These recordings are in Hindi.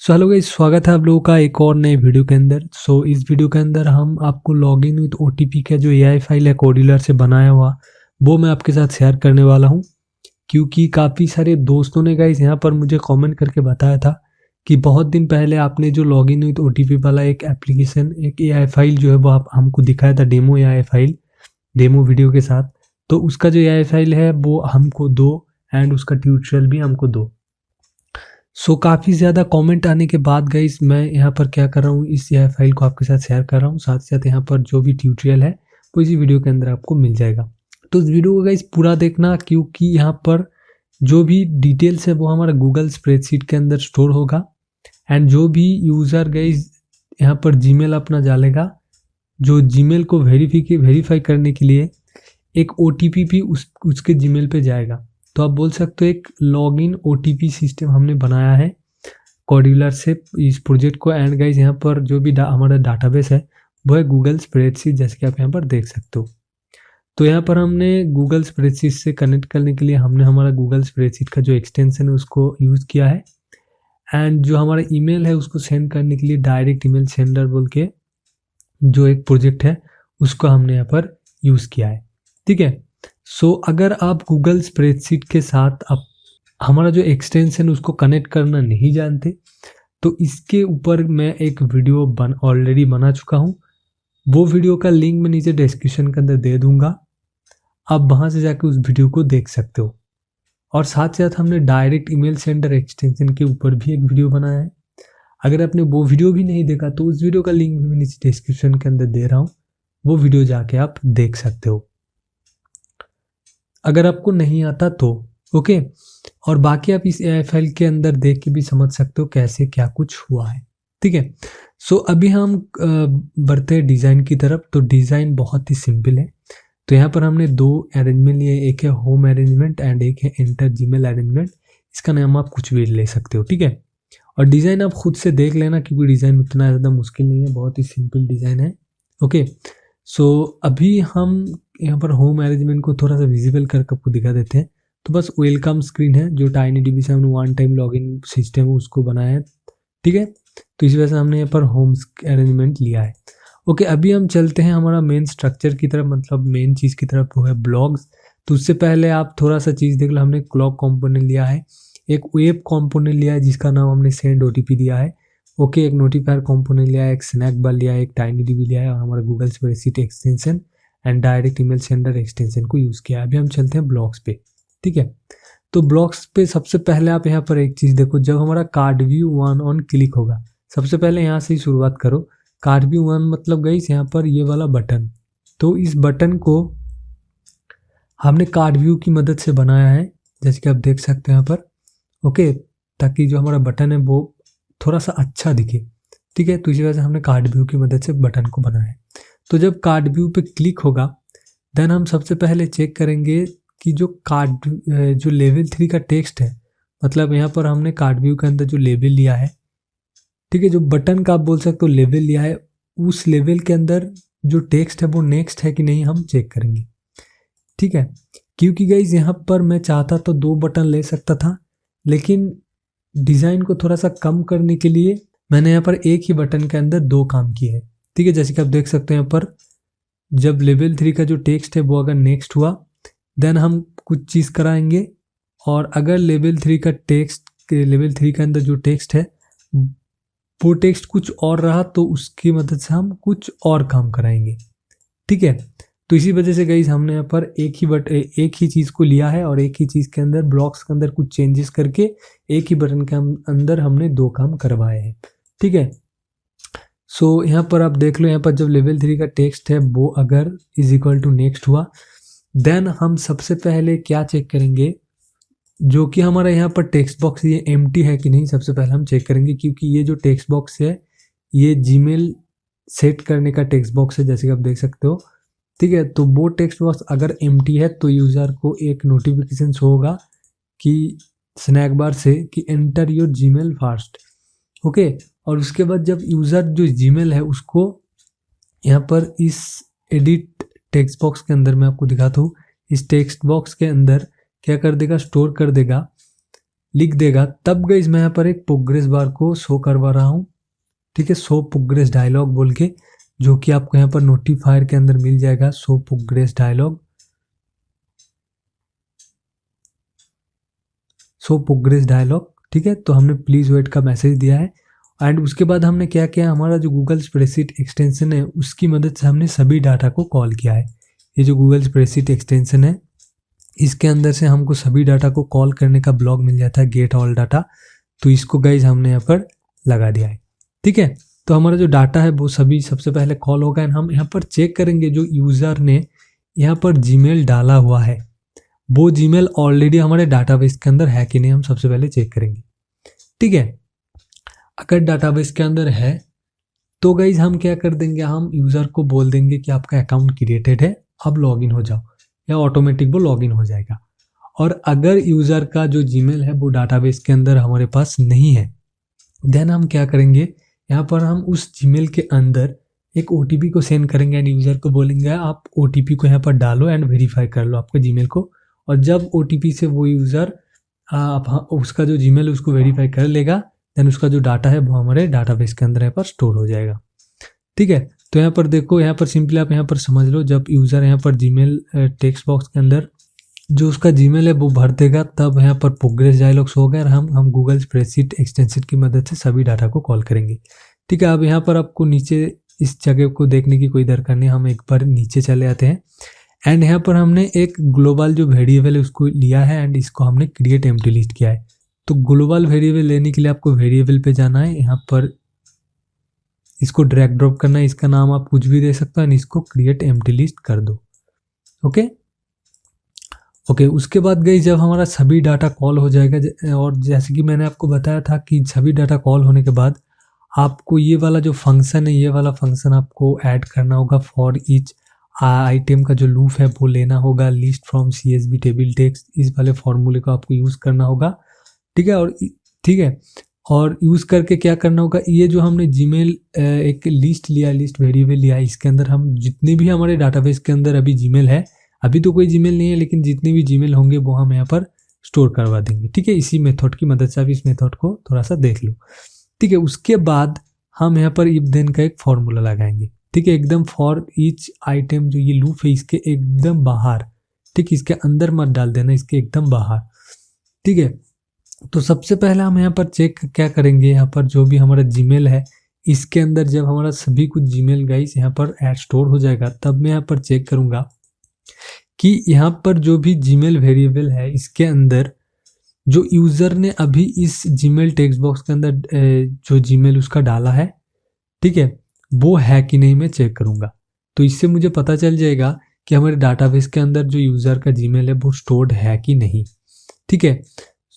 हेलो गाइस, स्वागत है आप लोगों का एक और नए वीडियो के अंदर। इस वीडियो के अंदर हम आपको लॉगिन विद ओटीपी का जो एआई फाइल है कोडिलर से बनाया हुआ, वो मैं आपके साथ शेयर करने वाला हूं। क्योंकि काफ़ी सारे दोस्तों ने गाइस यहाँ पर मुझे कमेंट करके बताया था कि बहुत दिन पहले आपने जो लॉगिन विद ओटीपी वाला एक एप्लीकेशन, एक एआई फाइल जो है वो आप हमको दिखाया था, demo AI file, demo video के साथ। तो उसका जो एआई फाइल है वो हमको दो, एंड उसका ट्यूटोरियल भी हमको दो। काफ़ी ज़्यादा कमेंट आने के बाद गाइस मैं यहाँ पर क्या कर रहा हूँ, इस एआई फाइल को आपके साथ शेयर कर रहा हूँ। साथ ही साथ यहाँ पर जो भी ट्यूटोरियल है वो इसी वीडियो के अंदर आपको मिल जाएगा। तो इस वीडियो को गाइस पूरा देखना, क्योंकि यहाँ पर जो भी डिटेल्स है वो हमारा गूगल स्प्रेडशीट के अंदर स्टोर होगा। एंड जो भी यूज़र गाइस यहाँ पर जीमेल अपना डालेगा, जो जीमेल को वेरीफाई करने के लिए एक ओटीपी भी उसके जीमेल पे जाएगा। तो आप बोल सकते हो एक लॉगिन ओटीपी सिस्टम हमने बनाया है कोडिलर से इस प्रोजेक्ट को। एंड गाइस यहाँ पर जो भी हमारा डाटाबेस है वो है गूगल स्प्रेडशीट, जैसे कि आप यहाँ पर देख सकते हो। तो यहाँ पर हमने गूगल स्प्रेडशीट से कनेक्ट करने के लिए हमने हमारा गूगल स्प्रेडशीट का जो एक्सटेंशन है उसको यूज़ किया है। एंड जो हमारा ईमेल है उसको सेंड करने के लिए डायरेक्ट ईमेल सेंडर बोल के जो एक प्रोजेक्ट है उसको हमने यहाँ पर यूज़ किया है। ठीक है। अगर आप गूगल स्प्रेडशीट के साथ आप हमारा जो एक्सटेंशन उसको कनेक्ट करना नहीं जानते, तो इसके ऊपर मैं एक वीडियो ऑलरेडी बना चुका हूँ। वो वीडियो का लिंक मैं नीचे डिस्क्रिप्शन के अंदर दे दूंगा, आप वहाँ से जाके उस वीडियो को देख सकते हो। और साथ साथ हमने डायरेक्ट ईमेल सेंडर एक्सटेंशन के ऊपर भी एक वीडियो बनाया है। अगर आपने वो वीडियो भी नहीं देखा तो उस वीडियो का लिंक भी मैं नीचे डिस्क्रिप्शन के अंदर दे रहा हूँ, वो वीडियो जाके आप देख सकते हो अगर आपको नहीं आता तो। ओके। और बाकी आप इस एआई फाइल के अंदर देख के भी समझ सकते हो कैसे क्या कुछ हुआ है। ठीक है। अभी हम बढ़ते हैं डिज़ाइन की तरफ। तो डिज़ाइन बहुत ही सिंपल है। तो यहाँ पर हमने दो अरेंजमेंट लिए, एक है होम अरेंजमेंट एंड एक है एंटर जीमेल अरेंजमेंट। इसका नाम आप कुछ भी ले सकते हो। ठीक है। और डिज़ाइन आप खुद से देख लेना, क्योंकि डिज़ाइन उतना ज़्यादा मुश्किल नहीं है, बहुत ही सिंपल डिज़ाइन है। ओके। अभी हम यहाँ पर होम अरेंजमेंट को थोड़ा सा विजिबल करके आपको दिखा देते हैं। तो बस वेलकम स्क्रीन है जो टाइनीडीबी से हमने वन टाइम लॉगिन सिस्टम है उसको बनाया है। ठीक है। तो इस वजह से हमने यहाँ पर होम अरेंजमेंट लिया है। ओके। अभी हम चलते हैं हमारा मेन स्ट्रक्चर की तरफ, मतलब मेन चीज़ की तरफ, वो है ब्लॉग्स। तो उससे पहले आप थोड़ा सा चीज़ देख लो। हमने क्लॉक कॉम्पोनेंट लिया है, एक वेब कॉम्पोनेंट लिया है जिसका नाम हमने सेंड ओटीपी दिया है। ओके। एक नोटिफायर कॉम्पोनेंट लिया है, एक स्नैक बार लिया है, एक टाइनीडीबी लिया है, और हमारा Google spreadsheet extension and direct email sender extension को यूज़ किया है। अभी हम चलते हैं ब्लॉग्स पे। ठीक है। तो ब्लॉग्स पे सबसे पहले आप यहाँ पर एक चीज़ देखो, जब हमारा कार्ड व्यू 1 ऑन क्लिक होगा, सबसे पहले यहाँ से ही शुरुआत करो। कार्ड व्यू 1 मतलब गाइस यहाँ पर ये वाला बटन। तो इस बटन को हमने कार्ड व्यू की मदद से बनाया है, जैसे कि आप देख सकते हैं यहाँ पर। ओके। ताकि जो हमारा बटन है वो थोड़ा सा अच्छा दिखे। ठीक है। तो इसी वजह से हमने कार्ड व्यू की मदद से बटन को बनाया है। तो जब कार्ड व्यू पे क्लिक होगा, देन हम सबसे पहले चेक करेंगे कि जो लेवल 3 का टेक्स्ट है, मतलब यहाँ पर हमने कार्ड व्यू के अंदर जो लेवल लिया है, ठीक है, जो बटन का आप बोल सकते हो लेवल लिया है, उस लेवल के अंदर जो टेक्स्ट है वो नेक्स्ट है कि नहीं हम चेक करेंगे। ठीक है। क्योंकि गाइज यहाँ पर मैं चाहता तो 2 बटन ले सकता था, लेकिन डिज़ाइन को थोड़ा सा कम करने के लिए मैंने यहाँ पर एक ही बटन के अंदर 2 काम किए हैं। ठीक है। जैसे कि आप देख सकते हैं यहाँ पर जब लेवल 3 का जो टेक्स्ट है वो अगर नेक्स्ट हुआ, देन हम कुछ चीज़ कराएंगे। और अगर लेवल 3 के अंदर जो टेक्स्ट है वो टेक्स्ट कुछ और रहा, तो उसकी मदद से हम कुछ और काम कराएंगे। ठीक है। तो इसी वजह से गाइस हमने यहाँ पर एक ही चीज़ को लिया है, और एक ही चीज़ के अंदर ब्लॉक्स के अंदर कुछ चेंजेस करके एक ही बटन के अंदर हमने 2 काम करवाए हैं। ठीक है। यहाँ पर आप देख लो, यहाँ पर जब लेवल 3 का टेक्स्ट है वो अगर इज इक्वल टू नेक्स्ट हुआ, देन हम सबसे पहले क्या चेक करेंगे, जो कि हमारा यहाँ पर टेक्स्ट बॉक्स ये एम्प्टी है कि नहीं, सबसे पहले हम चेक करेंगे। क्योंकि ये जो टेक्स्ट बॉक्स है ये जीमेल सेट करने का टेक्स्ट बॉक्स है, जैसे कि आप देख सकते हो। ठीक है। तो वो टेक्स्ट बॉक्स अगर एम्प्टी है तो यूज़र को एक नोटिफिकेशन शो होगा कि स्नैक बार से कि enter your Gmail fast. Okay. और उसके बाद जब यूज़र जो जीमेल है उसको यहाँ पर इस एडिट टेक्स्ट बॉक्स के अंदर मैं आपको दिखाता हूँ, इस टेक्स्ट बॉक्स के अंदर क्या कर देगा, स्टोर कर देगा लिख देगा, तब गाइस मैं यहाँ पर एक प्रोग्रेस बार को शो करवा रहा हूँ, ठीक है, शो प्रोग्रेस डायलॉग बोल के, जो कि आपको यहाँ पर नोटिफायर के अंदर मिल जाएगा, show progress dialog, show progress dialog, ठीक है। तो हमने प्लीज वेट का मैसेज दिया है एंड उसके बाद हमने क्या किया, हमारा जो गूगल स्प्रेडशीट एक्सटेंशन है उसकी मदद से हमने सभी डाटा को कॉल किया है। ये जो गूगल स्प्रेडशीट एक्सटेंशन है इसके अंदर से हमको सभी डाटा को कॉल करने का ब्लॉक मिल जाता है, गेट ऑल डाटा। तो इसको गाइज हमने यहाँ पर लगा दिया है, ठीक है। तो हमारा जो डाटा है वो सभी सबसे पहले कॉल होगा एंड हम यहाँ पर चेक करेंगे जो यूज़र ने यहाँ पर जीमेल डाला हुआ है वो जीमेल ऑलरेडी हमारे डाटाबेस के अंदर है कि नहीं, हम सबसे पहले चेक करेंगे, ठीक है। अगर डाटाबेस के अंदर है तो गाइज हम क्या कर देंगे, हम यूज़र को बोल देंगे कि आपका अकाउंट क्रिएटेड है, अब लॉगिन हो जाओ, या ऑटोमेटिक वो लॉगिन हो जाएगा। और अगर यूज़र का जो जीमेल है वो डाटाबेस के अंदर हमारे पास नहीं है, देन हम क्या करेंगे, यहाँ पर हम उस जीमेल के अंदर एक OTP को सेंड करेंगे एंड यूज़र को बोलेंगे आप OTP को यहाँ पर डालो एंड वेरीफाई कर लो आपके जीमेल को। और जब OTP से वो यूज़र उसका जो जीमेल उसको वेरीफाई कर लेगा, देन उसका जो डाटा है वो हमारे डाटाबेस के अंदर यहाँ पर स्टोर हो जाएगा, ठीक है। तो यहाँ पर देखो, यहाँ पर सिंपली आप यहाँ पर समझ लो, जब यूज़र यहाँ पर जीमेल टेक्स्ट बॉक्स के अंदर जो उसका जीमेल है वो भर देगा, तब यहाँ पर प्रोग्रेस डायलॉग्स होगा और हम गूगल स्प्रेडशीट एक्सटेंशन की मदद से सभी डाटा को कॉल करेंगे, ठीक है। अब यहाँ पर आपको नीचे इस जगह को देखने की कोई दरकार नहीं, हम एक बार नीचे चले आते हैं एंड यहाँ पर हमने एक ग्लोबल जो वेरिएबल है उसको लिया है एंड इसको हमने क्रिएट एम्प्टी लिस्ट किया है। तो ग्लोबल वेरिएबल लेने के लिए आपको वेरिएबल पे जाना है, यहाँ पर इसको ड्रैग ड्रॉप करना है, इसका नाम आप कुछ भी दे सकते हो, इसको क्रिएट एम्प्टी लिस्ट कर दो, ओके। उसके बाद गई जब हमारा सभी डाटा कॉल हो जाएगा, और जैसे कि मैंने आपको बताया था कि सभी डाटा कॉल होने के बाद आपको ये वाला जो फंक्शन है, ये वाला फंक्शन आपको ऐड करना होगा, फॉर ईच आइटम का जो लूप है वो लेना होगा, list from CSV table text, इस वाले फॉर्मूले को आपको यूज़ करना होगा, ठीक है। और यूज़ करके क्या करना होगा, ये जो हमने जीमेल एक लिस्ट लिया, लिस्ट वेरिएबल लिया, इसके अंदर हम जितने भी हमारे डाटाबेस के अंदर अभी जीमेल है, अभी तो कोई जीमेल नहीं है लेकिन जितने भी जीमेल होंगे वो हम यहाँ पर स्टोर करवा देंगे, ठीक है। इसी मेथड की मदद से आप इस मेथड को थोड़ा सा देख लो, ठीक है। उसके बाद हम यहाँ पर इफ देन का एक फॉर्मूला लगाएंगे, ठीक है, एकदम फॉर ईच आइटम जो ये लूप है इसके एकदम बाहर, ठीक, इसके अंदर मत डाल देना, इसके एकदम बाहर, ठीक है। तो सबसे पहले हम यहाँ पर चेक क्या करेंगे, यहाँ पर जो भी हमारा जीमेल है इसके अंदर जब हमारा सभी कुछ जीमेल गाइस यहाँ पर ऐड स्टोर हो जाएगा, तब मैं यहाँ पर चेक करूँगा कि यहाँ पर जो भी जीमेल वेरिएबल है इसके अंदर जो यूज़र ने अभी इस जीमेल टेक्स्ट बॉक्स के अंदर जो जीमेल उसका डाला है, ठीक है, वो है कि नहीं मैं चेक करूँगा। तो इससे मुझे पता चल जाएगा कि हमारे डाटाबेस के अंदर जो यूज़र का जीमेल है वो स्टोर्ड है कि नहीं, ठीक है।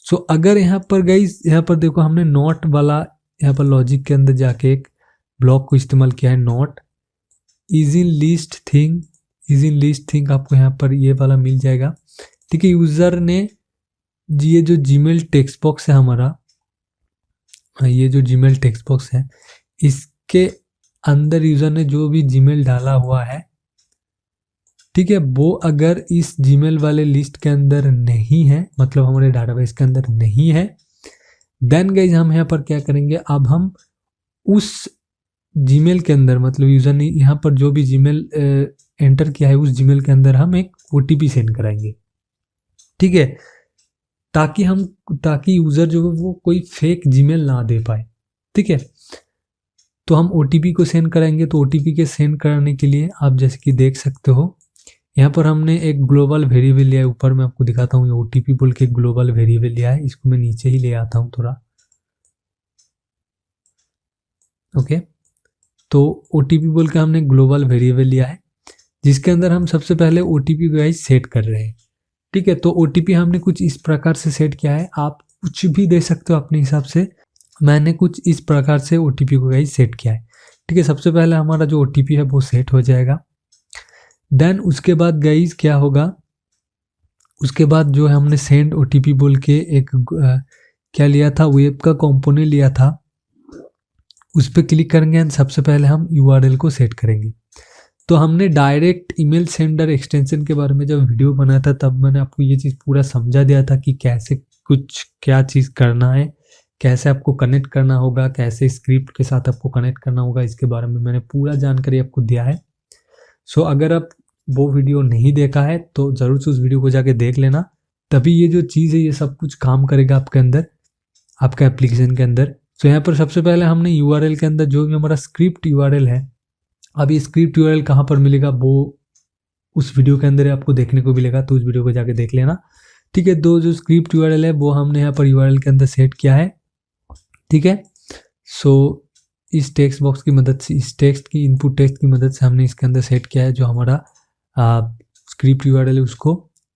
सो अगर यहाँ पर गाइस यहाँ पर देखो हमने नॉट वाला यहाँ पर लॉजिक के अंदर जाके एक ब्लॉक को इस्तेमाल किया है, not is in list thing, is in list thing आपको यहाँ पर ये वाला मिल जाएगा, ठीक है। यूज़र ने ये जो जीमेल टेक्स्ट बॉक्स है हमारा, ये जो जीमेल टेक्स्ट बॉक्स है इसके अंदर यूज़र ने जो भी जीमेल डाला हुआ है, ठीक है, वो अगर इस जीमेल वाले लिस्ट के अंदर नहीं है, मतलब हमारे डाटाबेस के अंदर नहीं है, देन गाइज हम यहाँ पर क्या करेंगे, अब हम उस जीमेल के अंदर, मतलब यूज़र ने यहाँ पर जो भी जीमेल एंटर किया है उस जीमेल के अंदर हम एक OTP सेंड कराएंगे, ठीक है, ताकि यूज़र जो है वो कोई फेक जीमेल ना दे पाए, ठीक है। तो हम OTP को सेंड कराएंगे। तो OTP के सेंड कराने के लिए आप जैसे कि देख सकते हो यहाँ पर हमने एक ग्लोबल वेरिएबल लिया है, ऊपर मैं आपको दिखाता हूँ, ये OTP बोल के ग्लोबल वेरिएबल लिया है, इसको मैं नीचे ही ले आता हूँ थोड़ा, ओके। तो OTP बोल के हमने ग्लोबल वेरिएबल लिया है जिसके अंदर हम सबसे पहले OTP गाइस सेट कर रहे हैं, ठीक है। तो OTP हमने कुछ इस प्रकार से सेट किया है, आप कुछ भी दे सकते हो अपने हिसाब से, मैंने कुछ इस प्रकार से OTP को गाइस सेट किया है, ठीक है। सबसे पहले हमारा जो OTP है वो सेट हो जाएगा, देन उसके बाद गाइस क्या होगा, उसके बाद जो हमने सेंड OTP बोल के एक क्या लिया था, वेब का कंपोनेंट लिया था, उस पर क्लिक करेंगे एंड सबसे पहले हम URL को सेट करेंगे। तो हमने डायरेक्ट ईमेल सेंडर एक्सटेंशन के बारे में जब वीडियो बनाया था तब मैंने आपको ये चीज़ पूरा समझा दिया था कि कैसे कुछ क्या चीज़ करना है, कैसे आपको कनेक्ट करना होगा, कैसे स्क्रिप्ट के साथ आपको कनेक्ट करना होगा, इसके बारे में मैंने पूरा जानकारी आपको दिया है। सो अगर आप वो वीडियो नहीं देखा है तो ज़रूर से उस वीडियो को जाके देख लेना, तभी ये जो चीज़ है ये सब कुछ काम करेगा आपके अंदर, आपका एप्लीकेशन के अंदर। सो यहाँ पर सबसे पहले हमने यूआरएल के अंदर जो भी हमारा स्क्रिप्ट यूआरएल है, अब ये स्क्रिप्ट यूआरएल कहाँ पर मिलेगा वो उस वीडियो के अंदर आपको देखने को मिलेगा, तो उस वीडियो को जाके देख लेना। ठीक है, दो जो स्क्रिप्ट यूआरएल है वो हमने यहाँ पर यूआरएल के अंदर सेट किया है। ठीक है, सो इस टेक्स्ट बॉक्स की मदद से, इस टेक्स्ट की इनपुट टेक्स्ट की मदद से हमने इसके अंदर सेट किया है जो हमारा स्क्रिप्ट यूआरएल है उसको।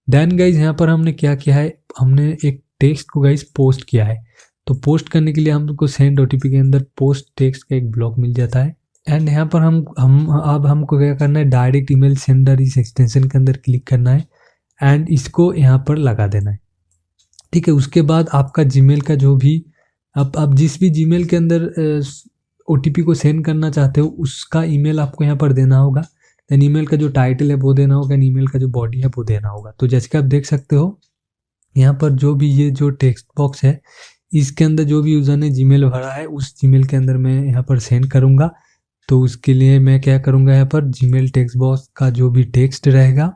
देन गाइज यहाँ पर हमने क्या किया है, हमने एक टेक्स्ट को गाइज पोस्ट किया है। तो पोस्ट करने के लिए हमको सेंड ओटीपी के अंदर पोस्ट टेक्स्ट का एक ब्लॉक मिल जाता है। एंड यहाँ पर हम अब हमको क्या करना है, डायरेक्ट ईमेल सेंडर इस एक्सटेंशन के अंदर क्लिक करना है एंड इसको यहाँ पर लगा देना है। ठीक है, उसके बाद आपका जीमेल का जो भी आप जिस भी जीमेल के अंदर ओटीपी को सेंड करना चाहते हो उसका ईमेल आपको यहाँ पर देना होगा। देन ईमेल का जो टाइटल है वो देना होगा, ईमेल का जो बॉडी है वो देना होगा। तो जैसे कि आप देख सकते हो यहाँ पर जो भी ये जो टेक्स्ट बॉक्स है इसके अंदर जो भी यूज़र ने जीमेल भरा है उस जीमेल के अंदर मैं यहाँ पर सेंड करूँगा। तो उसके लिए मैं क्या करूँगा, यहाँ पर जीमेल टेक्स्ट बॉक्स का जो भी टेक्स्ट रहेगा,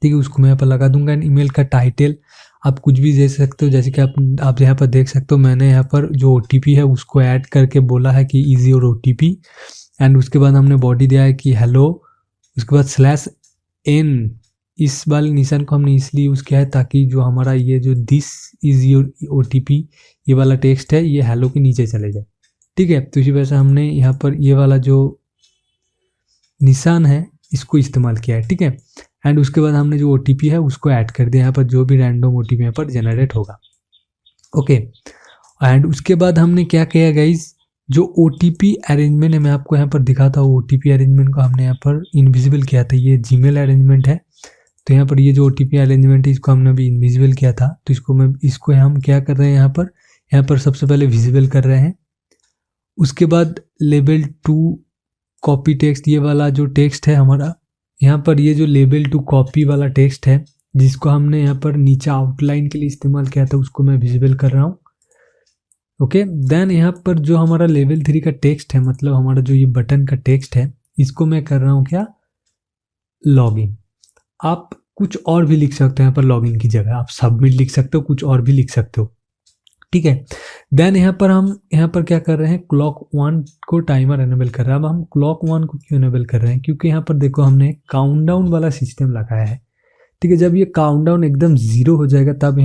ठीक है, उसको मैं यहाँ पर लगा दूंगा। एंड ईमेल का टाइटल आप कुछ भी दे सकते हो, जैसे कि आप यहाँ पर देख सकते हो मैंने यहाँ पर जो ओटीपी है उसको ऐड करके बोला है कि इज योर ओटीपी। एंड उसके बाद हमने बॉडी दिया है कि हेलो, उसके बाद /n, इस वाले निशान को हमने इसलिए यूज़ किया है ताकि जो हमारा ये जो दिस इज़ योर ओटीपी ये वाला टेक्स्ट है ये हेलो के नीचे चले जाए। ठीक है, तो इसी वजह से हमने यहाँ पर ये वाला जो निशान है इसको इस्तेमाल किया है। ठीक है, एंड उसके बाद हमने जो ओटीपी है उसको ऐड कर दिया यहाँ पर, जो भी रैंडम ओटीपी यहाँ पर जनरेट होगा। ओके, एंड उसके बाद हमने क्या किया गाइज, जो ओटीपी अरेंजमेंट है मैं आपको यहाँ पर दिखाता हूँ। ओटीपी अरेंजमेंट को हमने यहाँ पर इनविजिबल किया था, ये जीमेल अरेंजमेंट है। तो यहाँ पर ये जो ओटीपी अरेंजमेंट है इसको हमने अभी इनविजिबल किया था, तो इसको हम क्या कर रहे हैं, यहाँ पर सबसे पहले विजिबल कर रहे हैं। उसके बाद लेवल 2 कॉपी टेक्स्ट, ये वाला जो टेक्स्ट है हमारा, यहाँ पर ये जो लेवल 2 कॉपी वाला टेक्स्ट है जिसको हमने यहाँ पर नीचे आउटलाइन के लिए इस्तेमाल किया था उसको मैं विजिबल कर रहा हूँ। ओके, देन यहाँ पर जो हमारा लेवल 3 का टेक्स्ट है, मतलब हमारा जो ये बटन का टेक्स्ट है, इसको मैं कर रहा हूँ क्या, लॉगिन। आप कुछ और भी लिख सकते हो यहाँ पर लॉगिन की जगह, आप सबमिट लिख सकते हो, कुछ और भी लिख सकते हो। ठीक है, देन यहाँ पर हम यहाँ पर क्या कर रहे हैं, क्लॉक 1 को टाइमर एनेबल कर रहे हैं। अब हम क्लॉक 1 को क्यों एनेबल कर रहे हैं, क्योंकि यहाँ पर देखो हमने काउंटडाउन वाला सिस्टम लगाया है। ठीक है, जब ये काउंटडाउन एकदम 0 हो जाएगा तब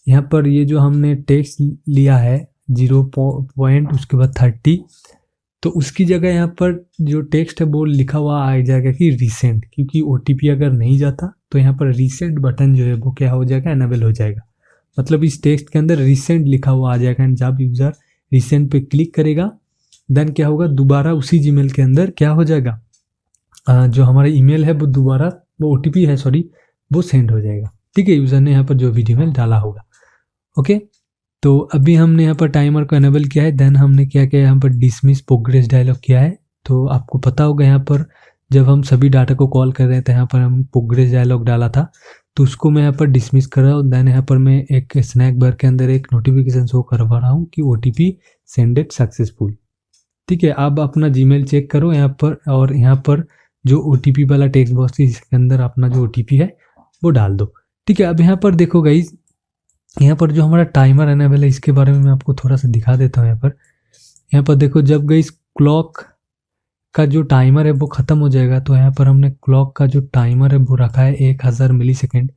यहाँ पर ये जो हमने टेक्स्ट लिया है 0 पॉइंट उसके बाद 30, तो उसकी जगह यहाँ पर जो टेक्स्ट है वो लिखा हुआ आ जाएगा कि रिसेंट, क्योंकि ओटीपी अगर नहीं जाता तो यहाँ पर रिसेंट बटन जो है वो क्या हो जाएगा, एनेबल हो जाएगा। मतलब इस टेक्स्ट के अंदर रिसेंट लिखा हुआ आ जाएगा। एंड जब यूज़र रिसेंट पे क्लिक करेगा देन क्या होगा, दोबारा उसी जीमेल के अंदर क्या हो जाएगा, जो हमारा ईमेल है वो दोबारा, वो ओटीपी है सॉरी, वो सेंड हो जाएगा। ठीक है, यूज़र ने यहाँ पर जो भी ईमेल डाला होगा। ओके, तो अभी हमने यहाँ पर टाइमर को एनेबल किया है। देन हमने क्या किया, यहाँ पर डिसमिस प्रोग्रेस डायलॉग किया है। तो आपको पता होगा यहाँ पर जब हम सभी डाटा को कॉल कर रहे थे यहाँ पर हम प्रोग्रेस डायलॉग डाला था, तो उसको मैं यहाँ पर डिसमिस कर रहा हूँ। देन यहाँ पर मैं एक स्नैक बार के अंदर एक नोटिफिकेशन शो करवा रहा हूँ कि ओटीपी सेंडेड सक्सेसफुल। ठीक है, अब अपना जीमेल चेक करो यहाँ पर, और यहाँ पर जो ओटीपी वाला टेक्स्ट बॉक्स है इसके अंदर अपना जो ओटीपी है वो डाल दो। ठीक है, अब यहाँ पर देखो गाइज, यहाँ पर जो हमारा टाइमर एनेबल है इसके बारे में मैं आपको थोड़ा सा दिखा देता हूँ। यहाँ पर देखो, जब गाइज क्लॉक का जो टाइमर है वो ख़त्म हो जाएगा, तो यहाँ पर हमने क्लॉक का जो टाइमर है वो रखा है 1000 मिलीसेकेंड।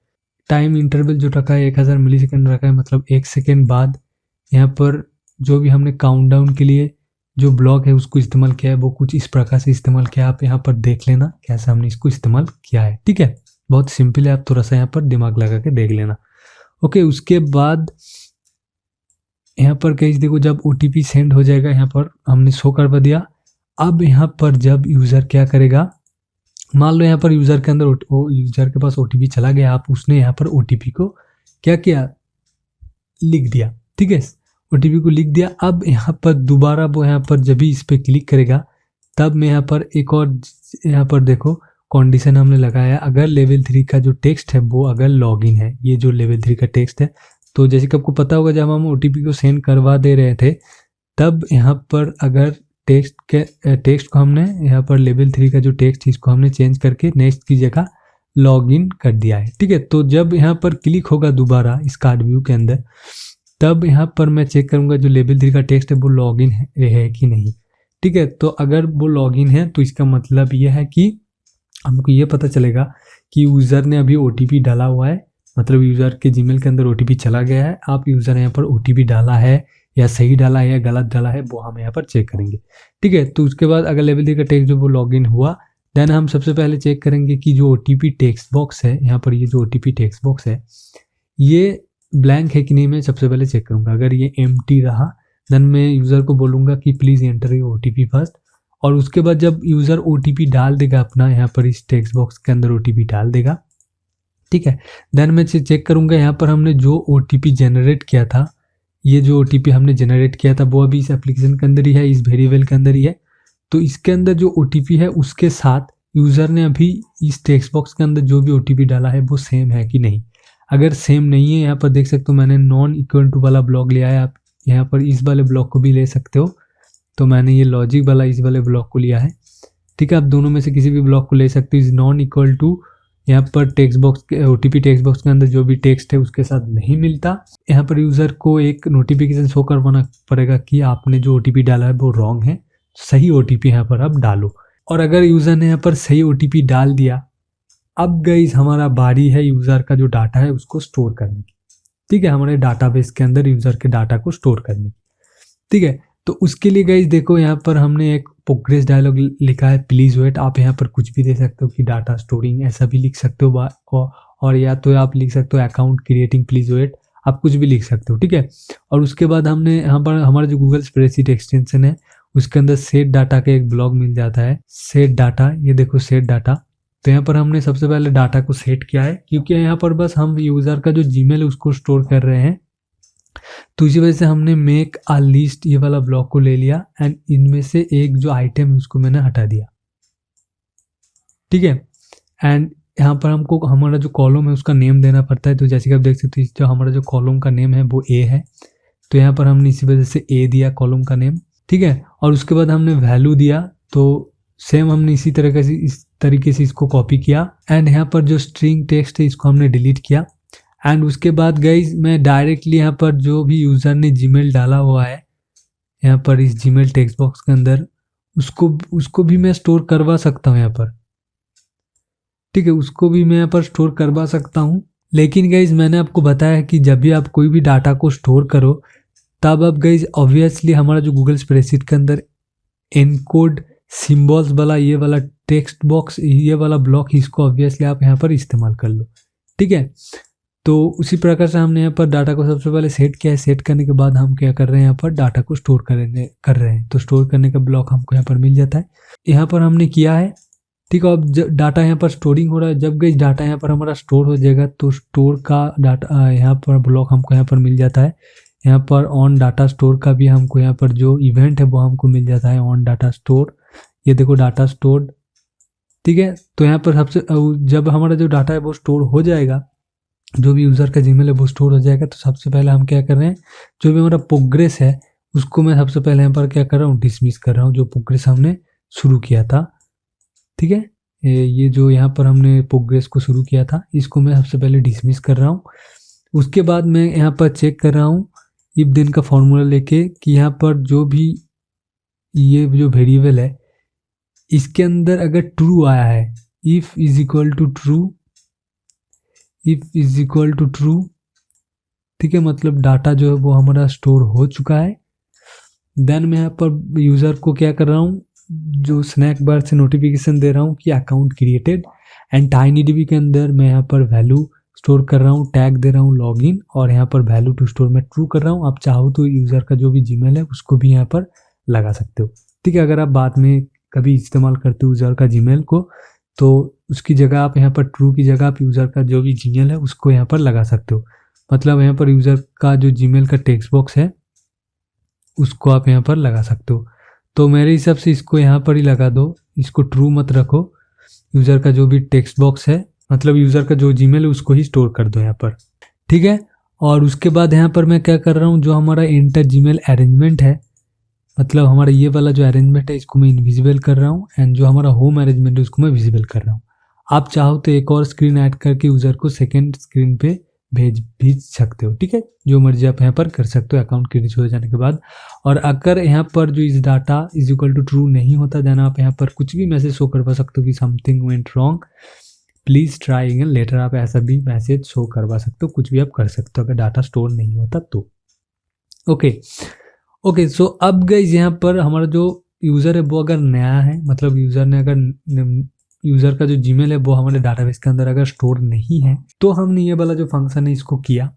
टाइम इंटरवल जो रखा है 1000 मिलीसेकेंड रखा है, मतलब 1 सेकेंड बाद यहाँ पर जो भी हमने काउंटडाउन के लिए जो ब्लॉक है उसको इस्तेमाल किया है वो कुछ इस प्रकार से इस्तेमाल किया। आप यहाँ पर देख लेना कैसे हमने इसको इस्तेमाल किया है। ठीक है, बहुत सिंपल है, आप थोड़ा सा यहाँ पर दिमाग लगा के देख लेना। ओके, उसके बाद यहाँ पर कहीं देखो, जब ओटीपी सेंड हो जाएगा यहाँ पर हमने शो करवा दिया। अब यहाँ पर जब यूज़र क्या करेगा, मान लो यहाँ पर यूज़र के अंदर यूज़र के पास ओटीपी चला गया, आप उसने यहाँ पर ओटीपी को क्या किया, लिख दिया। ठीक है, ओटीपी को लिख दिया। अब यहाँ पर दोबारा वो यहाँ पर जब भी इस पर क्लिक करेगा तब मैं यहाँ पर एक और यहाँ पर देखो कंडीशन हमने लगाया, अगर लेवल 3 का जो टेक्स्ट है वो अगर लॉगिन है, ये जो लेवल 3 का टेक्स्ट है तो जैसे कि आपको पता होगा जब हम OTP को सेंड करवा दे रहे थे तब यहाँ पर अगर टेक्स्ट को हमने यहाँ पर लेवल 3 का जो टेक्स्ट इसको हमने चेंज करके नेक्स्ट की जगह लॉगिन कर दिया है। ठीक है, तो जब यहाँ पर क्लिक होगा दोबारा इस कार्ड व्यू के अंदर तब यहाँ पर मैं चेक करूँगा जो लेवल 3 का टेक्स्ट है वो लॉगिन है कि नहीं। ठीक है, तो अगर वो लॉगिन है तो इसका मतलब यह है कि हमको ये पता चलेगा कि यूज़र ने अभी OTP डाला हुआ है, मतलब यूज़र के जीमेल के अंदर OTP चला गया है। आप यूज़र यहाँ पर OTP डाला है या सही डाला है या गलत डाला है वो हम यहाँ पर चेक करेंगे। ठीक है, तो उसके बाद अगर लेवल 3 का टेक्स्ट जो वो लॉगिन हुआ देन हम सबसे पहले चेक करेंगे कि जो OTP टेक्स्ट बॉक्स है, यहाँ पर ये जो OTP टेक्स्ट बॉक्स है ये ब्लैंक है कि नहीं, मैं सबसे पहले चेक करूँगा। अगर ये एम्प्टी रहा देन मैं यूज़र को बोलूँगा कि please enter your OTP first, और उसके बाद जब यूज़र OTP डाल देगा अपना यहाँ पर इस टेक्स्ट बॉक्स के अंदर OTP डाल देगा। ठीक है, देन मैं चेक करूँगा यहाँ पर हमने जो OTP जनरेट किया था, ये जो OTP हमने जनरेट किया था वो अभी इस एप्लीकेशन के अंदर ही है, इस वेरिएबल के अंदर ही है। तो इसके अंदर जो OTP है उसके साथ यूज़र ने अभी इस टेक्स्ट बॉक्स के अंदर जो भी OTP डाला है वो सेम है कि नहीं। अगर सेम नहीं है, यहाँ पर देख सकते हो मैंने नॉन इक्वल टू वाला ब्लॉक लिया है, आप यहाँ पर इस वाले ब्लॉक को भी ले सकते हो। तो मैंने ये लॉजिक वाला इस वाले ब्लॉक को लिया है। ठीक है, आप दोनों में से किसी भी ब्लॉक को ले सकते हो। इस नॉन इक्वल टू यहाँ पर टेक्स्ट बॉक्स के OTP टेक्स्ट बॉक्स के अंदर जो भी टेक्स्ट है उसके साथ नहीं मिलता। यहाँ पर यूज़र को एक नोटिफिकेशन शो करवाना पड़ेगा कि आपने जो OTP डाला है वो रॉन्ग है, सही OTP यहाँ पर आप डालो। और अगर यूज़र ने यहाँ पर सही OTP डाल दिया, अब गाइस हमारा बारी है यूज़र का जो डाटा है उसको स्टोर करने की। ठीक है, हमारे डाटाबेस के अंदर यूज़र के डाटा को स्टोर करने की। ठीक है, तो उसके लिए गाइस देखो यहाँ पर हमने एक प्रोग्रेस डायलॉग लिखा है, प्लीज़ वेट। आप यहाँ पर कुछ भी दे सकते हो कि डाटा स्टोरिंग ऐसा भी लिख सकते हो, और या तो आप लिख सकते हो अकाउंट क्रिएटिंग प्लीज़ वेट, आप कुछ भी लिख सकते हो। ठीक है, और उसके बाद हमने यहाँ पर हमारा जो गूगल स्प्रेडशीट एक्सटेंशन है उसके अंदर सेट डाटा का एक ब्लॉग मिल जाता है, सेट डाटा। ये देखो सेट डाटा। तो यहाँ पर हमने सबसे पहले डाटा को सेट किया है क्योंकि यहाँ पर बस हम यूज़र का जो जीमेल है उसको स्टोर कर रहे हैं, तो इसी वजह से हमने मेक अ लिस्ट ये वाला ब्लॉक को ले लिया एंड इनमें से एक जो आइटम है उसको मैंने हटा दिया। ठीक है, एंड यहाँ पर हमको हमारा जो कॉलम है उसका नेम देना पड़ता है। तो जैसे कि आप देख सकते हो जो हमारा जो कॉलम का नेम है वो A है, तो यहाँ पर हमने इसी वजह से A दिया कॉलम का नेम। ठीक है, और उसके बाद हमने वैल्यू दिया, तो सेम हमने इसी तरीके से इसको कॉपी किया एंड यहाँ पर जो स्ट्रिंग टेक्स्ट है इसको हमने डिलीट किया। एंड उसके बाद गाइज मैं डायरेक्टली यहाँ पर जो भी यूज़र ने जीमेल डाला हुआ है यहाँ पर इस जीमेल टेक्स्ट बॉक्स के अंदर उसको भी मैं स्टोर करवा सकता हूँ यहाँ पर। ठीक है, उसको भी मैं यहाँ पर स्टोर करवा सकता हूँ। लेकिन गाइज मैंने आपको बताया कि जब भी आप कोई भी डाटा को स्टोर करो तब अब गाइज ऑब्वियसली हमारा जो गूगल स्प्रेडशीट के अंदर एनकोड सिम्बॉल्स वाला ये वाला टेक्स्ट बॉक्स ये वाला ब्लॉक इसको ऑब्वियसली आप यहाँ पर इस्तेमाल कर लो। ठीक है, तो उसी प्रकार से हमने यहाँ पर डाटा को सबसे पहले सेट किया है। सेट करने के बाद हम क्या कर रहे हैं, यहाँ पर डाटा को स्टोर कर रहे हैं। तो स्टोर करने का ब्लॉक हमको यहाँ पर मिल जाता है, यहाँ पर हमने किया है। ठीक है, अब डाटा यहाँ पर स्टोरिंग हो रहा है। जब गई डाटा यहाँ पर हमारा स्टोर हो जाएगा तो स्टोर का डाटा यहाँ पर ब्लॉक हमको यहाँ पर मिल जाता है। यहाँ पर ऑन डाटा स्टोर का भी हमको यहाँ पर जो इवेंट है वो हमको मिल जाता है, ऑन डाटा स्टोर। ये देखो डाटा स्टोर्ड। ठीक है, तो यहाँ पर सबसे जब हमारा जो डाटा है वो स्टोर हो जाएगा, जो भी यूज़र का जीमेल है वो स्टोर हो जाएगा, तो सबसे पहले हम क्या कर रहे हैं, जो भी हमारा प्रोग्रेस है उसको मैं सबसे पहले यहाँ पर क्या कर रहा हूँ, डिसमिस कर रहा हूँ, जो प्रोग्रेस हमने शुरू किया था। ठीक है, ये जो यहाँ पर हमने प्रोग्रेस को शुरू किया था इसको मैं सबसे पहले डिसमिस कर रहा हूँ। उसके बाद मैं यहाँ पर चेक कर रहा हूँ इफ देन का फॉर्मूला लेके कि यहाँ पर जो भी ये जो वेरिएबल है इसके अंदर अगर ट्रू आया है, if is equal to true, if is equal to true. ठीक है, मतलब डाटा जो है वो हमारा स्टोर हो चुका है। देन मैं यहाँ पर यूज़र को क्या कर रहा हूँ, जो स्नैक बार से नोटिफिकेशन दे रहा हूँ कि अकाउंट क्रिएटेड, एंड टाइनीडीबी के अंदर मैं यहाँ पर वैल्यू स्टोर कर रहा हूँ, टैग दे रहा हूँ लॉगिन, और यहाँ पर वैल्यू टू स्टोर में ट्रू कर रहा हूँ। आप चाहो तो यूज़र का जो भी जीमेल है उसको भी यहाँ पर लगा सकते हो। ठीक है, अगर आप बाद में कभी इस्तेमाल करते हो यूज़र का जीमेल को तो उसकी जगह आप यहाँ पर ट्रू की जगह आप यूज़र का जो भी जीमेल है उसको यहाँ पर लगा सकते हो। मतलब यहाँ पर यूज़र का जो जीमेल का टेक्स्ट बॉक्स है उसको आप यहाँ पर लगा सकते हो। तो मेरे हिसाब से इसको यहाँ पर ही लगा दो, इसको ट्रू मत रखो। यूज़र का जो भी टेक्स्ट बॉक्स है मतलब यूज़र का जो जीमेल है उसको ही स्टोर कर दो यहाँ पर। ठीक है, और उसके बाद यहाँ पर मैं क्या कर रहा हूँ, जो हमारा एंटर जीमेल अरेंजमेंट है, मतलब हमारा ये वाला जो अरेंजमेंट है इसको मैं इनविजिबल कर रहा हूँ, एंड जो हमारा होम अरेंजमेंट है उसको मैं विजिबल कर रहा हूँ। आप चाहो तो एक और स्क्रीन ऐड करके यूज़र को सेकेंड स्क्रीन पे भेज सकते हो, ठीक है। जो मर्जी आप यहाँ पर कर सकते हो अकाउंट क्रेडिट हो जाने के बाद। और अगर यहाँ पर जो इस data is equal to true नहीं होता, देन आप यहाँ पर कुछ भी मैसेज शो करवा सकते हो कि something went wrong, please try again later. आप ऐसा भी मैसेज शो करवा सकते हो, कुछ भी आप कर सकते हो अगर डाटा स्टोर नहीं होता तो। ओके सो अब गाइस यहाँ पर हमारा जो यूज़र है वो अगर नया है, मतलब यूज़र ने अगर यूज़र का जो जीमेल है वो हमारे डाटाबेस के अंदर अगर स्टोर नहीं है, तो हमने ये वाला जो फंक्शन है इसको किया।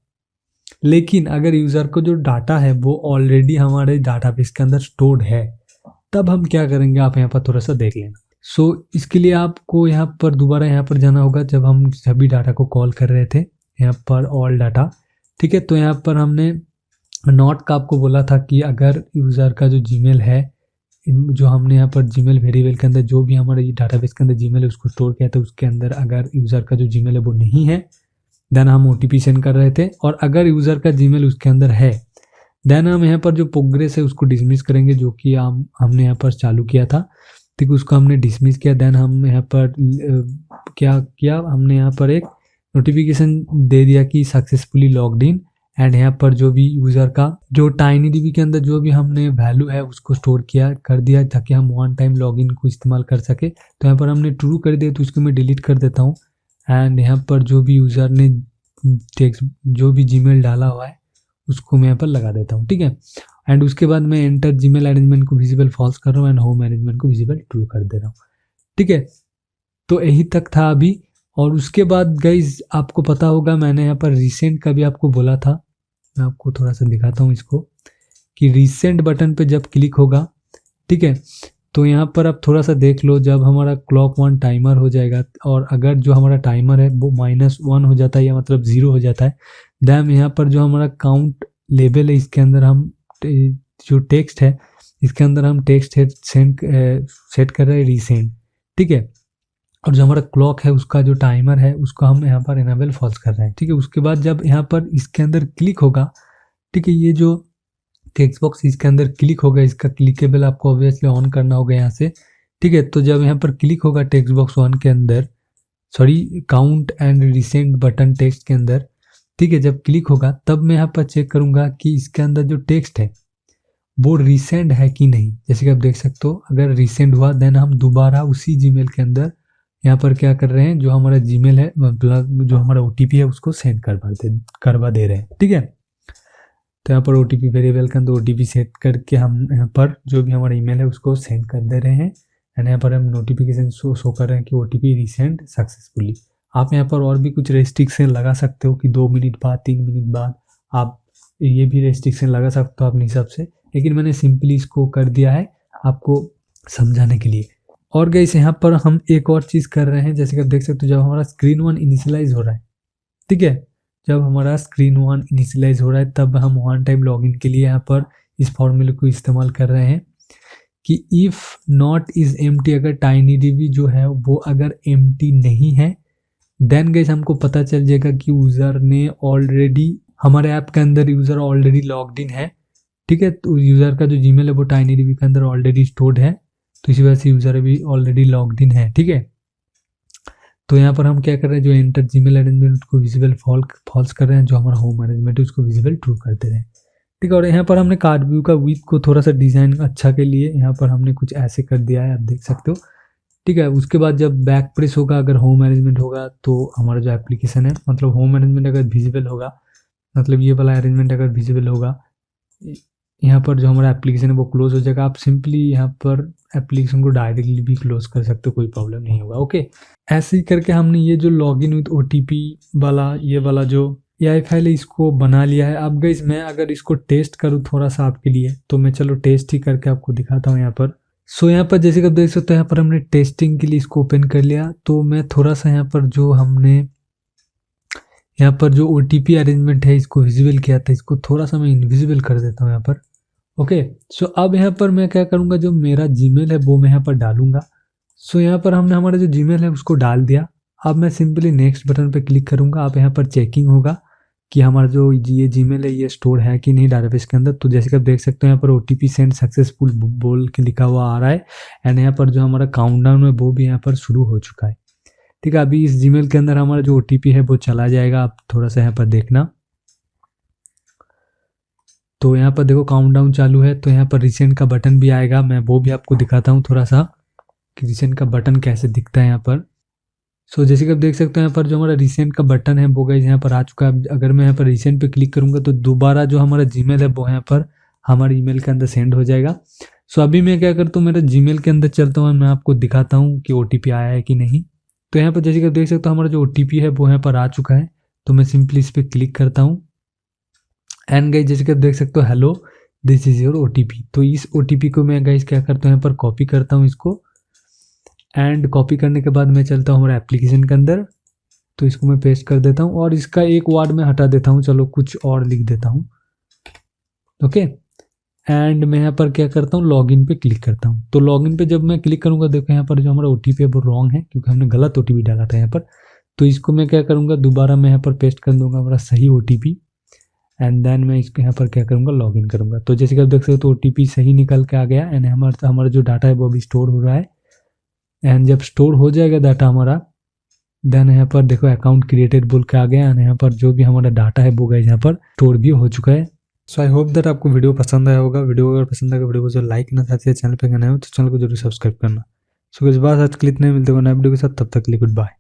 लेकिन अगर यूज़र को जो डाटा है वो ऑलरेडी हमारे डाटाबेस के अंदर स्टोर्ड है, तब हम क्या करेंगे आप यहाँ पर थोड़ा सा देख लेना। सो इसके लिए आपको यहाँ पर दोबारा यहाँ पर जाना होगा। जब हम सभी डाटा को कॉल कर रहे थे यहाँ पर ऑल डाटा, ठीक है, तो यहाँ पर हमने नॉट का आपको बोला था कि अगर यूज़र का जो जीमेल है, जो हमने यहाँ पर जीमेल वेरिएबल के अंदर जो भी हमारे डाटाबेस के अंदर जीमेल है उसको स्टोर किया था, उसके अंदर अगर यूज़र का जो जीमेल है वो नहीं है, देन हम OTP सेंड कर रहे थे। और अगर यूज़र का जीमेल उसके अंदर है, देन हम यहाँ पर जो प्रोग्रेस है उसको डिसमिस करेंगे, जो कि हमने यहाँ पर चालू किया था, ठीक, उसको हमने डिसमिस किया। देन हम यहाँ पर क्या किया, हमने यहाँ पर एक नोटिफिकेशन दे दिया कि सक्सेसफुली लॉग्ड इन, एंड यहाँ पर जो भी यूज़र का जो टाइनीडीबी के अंदर जो भी हमने वैल्यू है उसको स्टोर किया कर दिया ताकि हम वन टाइम लॉगिन को इस्तेमाल कर सके। तो यहाँ पर हमने ट्रू कर दिया, तो इसको मैं डिलीट कर देता हूँ। एंड यहाँ पर जो भी यूज़र ने टेक्स्ट जो भी जीमेल डाला हुआ है उसको मैं यहाँ पर लगा देता हूँ, ठीक है। एंड उसके बाद मैं एंटर जीमेल अरेंजमेंट को विजिबल फॉल्स कर रहा हूँ एंड होम अरेंजमेंट को विजिबल ट्रू कर दे रहा हूँ, ठीक है। तो यही तक था अभी। और उसके बाद गाइज आपको पता होगा मैंने यहाँ पर रिसेंट का भी आपको बोला था, मैं आपको थोड़ा सा दिखाता हूँ इसको, कि रिसेंट बटन पे जब क्लिक होगा, ठीक है, तो यहाँ पर आप थोड़ा सा देख लो, जब हमारा क्लॉक 1 टाइमर हो जाएगा और अगर जो हमारा टाइमर है वो -1 हो जाता है या मतलब 0 हो जाता है, दैन यहाँ पर जो हमारा काउंट लेवल है इसके अंदर हम जो टेक्स्ट है इसके अंदर हम टेक्स्ट सेट कर रहे हैं रिसेंट, ठीक है। और जो हमारा क्लॉक है उसका जो टाइमर है उसको हम यहाँ पर इनेबल फॉल्स कर रहे हैं, ठीक है। उसके बाद जब यहाँ पर इसके अंदर क्लिक होगा, ठीक है, ये जो टेक्स्ट बॉक्स इसके अंदर क्लिक होगा, इसका क्लिकेबल आपको ऑब्वियसली ऑन करना होगा यहाँ से, ठीक है। तो जब यहाँ पर क्लिक होगा टेक्स्ट बॉक्स 1 के अंदर, sorry count and recent button text के अंदर, ठीक है, जब क्लिक होगा तब मैं यहाँ पर चेक करूँगा कि इसके अंदर जो टेक्स्ट है वो रिसेंट है कि नहीं। जैसे कि आप देख सकते हो, अगर रिसेंट हुआ देन हम दोबारा उसी जीमेल के अंदर यहाँ पर क्या कर रहे हैं, जो हमारा जीमेल है मतलब जो हमारा OTP है उसको सेंड करवा दे रहे हैं, ठीक है। तो यहाँ पर OTP वेरिएबल के अंदर OTP सेट करके हम यहाँ पर जो भी हमारा ईमेल है उसको सेंड कर दे रहे हैं, एंड यहाँ पर हम नोटिफिकेशन शो कर रहे हैं कि OTP रिसेंड सक्सेसफुली। आप यहाँ पर और भी कुछ रेस्ट्रिक्शन लगा सकते हो कि 2 मिनट बाद 3 मिनट बाद, आप ये भी रेस्ट्रिक्शन लगा सकते हो अपने हिसाब से, लेकिन मैंने सिंपली इसको कर दिया है आपको समझाने के लिए। और गाइस यहाँ पर हम एक और चीज़ कर रहे हैं, जैसे कि आप देख सकते हो, जब हमारा स्क्रीन 1 इनिशियलाइज हो रहा है, ठीक है, जब हमारा स्क्रीन 1 इनिशियलाइज हो रहा है तब हम वन टाइम लॉगिन के लिए यहाँ पर इस फॉर्मूले को इस्तेमाल कर रहे हैं कि इफ़ नॉट इज़ एम्प्टी, अगर टाइनीडीबी जो है वो अगर एम्प्टी नहीं है, देन गाइस हमको पता चल जाएगा कि यूज़र ने ऑलरेडी हमारे ऐप के अंदर यूज़र ऑलरेडी लॉग्ड इन है, ठीक है। तो यूज़र का जो जीमेल है वो टाइनीडीबी के अंदर ऑलरेडी स्टोर्ड है, तो इसी वजह से यूज़र अभी ऑलरेडी लॉग्ड इन है, ठीक है। तो यहाँ पर हम क्या कर रहे हैं, जो एंटर जीमेल अरेंजमेंट उसको विजिबल फॉल्स कर रहे हैं, जो हमारा होम अरेंजमेंट है उसको विजिबल ट्रू कर दे रहे हैं, ठीक है। और यहाँ पर हमने कार्ड व्यू का विड्थ को थोड़ा सा डिज़ाइन अच्छा के लिए यहाँ पर हमने कुछ ऐसे कर दिया है, आप देख सकते हो, ठीक है। उसके बाद जब बैक प्रेस होगा, अगर होम अरेंजमेंट होगा तो हमारा जो एप्लीकेशन है, मतलब होम अरेंजमेंट अगर विजिबल होगा, मतलब ये वाला अरेंजमेंट अगर विजिबल होगा, यहाँ पर जो हमारा एप्लीकेशन है वो क्लोज हो जाएगा। आप सिंपली यहाँ पर एप्लीकेशन को डायरेक्टली भी क्लोज कर सकते हो, कोई प्रॉब्लम नहीं होगा, ओके। ऐसे ही करके हमने ये जो लॉगिन विद OTP वाला ये वाला जो AI फाइल है इसको बना लिया है। अब गाइस मैं अगर इसको टेस्ट करूँ थोड़ा सा आपके लिए, तो मैं चलो टेस्ट ही करके आपको दिखाता हूँ यहाँ पर। सो यहाँ पर जैसे कि आप देख सकते हो, यहाँ पर हमने टेस्टिंग के लिए इसको ओपन कर लिया। तो मैं थोड़ा सा यहाँ पर जो हमने यहाँ पर जो OTP अरेंजमेंट है इसको विजिबल किया था, इसको थोड़ा सा मैं इनविजिबल कर देता हूँ यहाँ पर, ओके। सो अब यहाँ पर मैं क्या करूँगा, जो मेरा जीमेल है वो मैं यहाँ पर डालूंगा। सो यहाँ पर हमने हमारा जो जीमेल है उसको डाल दिया। अब मैं सिंपली नेक्स्ट बटन पर क्लिक करूँगा। अब यहाँ पर चेकिंग होगा, कि हमारा जो ये जीमेल है ये स्टोर है कि नहीं डाटाबेस के अंदर। तो जैसे कि आप देख सकते हो यहाँ पर OTP सेंड सक्सेसफुल बोल के लिखा हुआ आ रहा है, एंड यहाँ पर जो हमारा काउंटडाउन है वो भी यहाँ पर शुरू हो चुका है। ठीक है, अभी इस जीमेल के अंदर हमारा जो OTP है वो चला जाएगा। आप थोड़ा सा यहाँ पर देखना, तो यहाँ पर देखो काउंटडाउन चालू है, तो यहाँ पर रिसेंट का बटन भी आएगा। मैं वो भी आपको दिखाता हूँ थोड़ा सा कि रिसेंट का बटन कैसे दिखता है यहाँ पर। सो जैसे कि आप देख सकते हो यहाँ पर जो हमारा रिसेंट का बटन है वो गाइस यहाँ पर आ चुका है। अगर मैं यहाँ पर रिसेंट पे क्लिक करूँगा तो दोबारा जो हमारा जीमेल है वो यहाँ पर हमारे ईमेल के अंदर सेंड हो जाएगा। सो अभी मैं क्या करता हूँ, मेरा जीमेल के अंदर चलता हूँ, मैं आपको दिखाता हूँ कि OTP आया है कि नहीं। तो यहाँ पर जैसे कि आप देख सकते हो हमारा जो OTP है वो यहाँ पर आ चुका है। तो मैं सिंपली इस पर क्लिक करता हूँ, एंड गाइस जैसे कि आप देख सकते हो hello this is your OTP। तो इस OTP को मैं गाइस क्या करता हूँ, यहाँ पर कॉपी करता हूँ इसको, एंड कॉपी करने के बाद मैं चलता हूँ हमारे एप्लीकेशन के अंदर। तो इसको मैं पेस्ट कर देता हूँ और इसका एक वर्ड मैं हटा देता हूँ, चलो कुछ और लिख देता हूँ। ओके, एंड मैं यहाँ पर क्या करता हूँ, लॉगिन पे क्लिक करता हूँ। तो लॉगिन पे जब मैं क्लिक करूँगा देखो यहाँ पर जो हमारा OTP है वो रॉन्ग है, क्योंकि हमने गलत OTP डाला था यहाँ पर। तो इसको मैं क्या करूँगा, दोबारा मैं यहाँ पर पेस्ट कर दूंगा हमारा सही OTP, एंड देन मैं इसको यहाँ पर क्या करूँगा, लॉगिन करूँगा। तो जैसे कि आप देख सकते हो तो OTP सही निकल के आ गया, एंड हमारा जो डाटा है वो अभी स्टोर हो रहा है। एंड जब स्टोर हो जाएगा डाटा हमारा, देन यहाँ पर देखो अकाउंट क्रिएटेड बोल के आ गया, एंड यहाँ पर जो भी हमारा डाटा है वो गाइस यहाँ पर स्टोर भी हो चुका है। सो आई होप दैट आपको वीडियो पसंद आया होगा। वीडियो अगर पसंद आएगा वीडियो को जो लाइक करना, साथ ही चैनल पे नए हो तो चैनल को जरूर सब्सक्राइब करना। सो इस बार आज के लिए इतने, मिलते हो नए वीडियो के साथ, तब तक के लिए गुड बाय।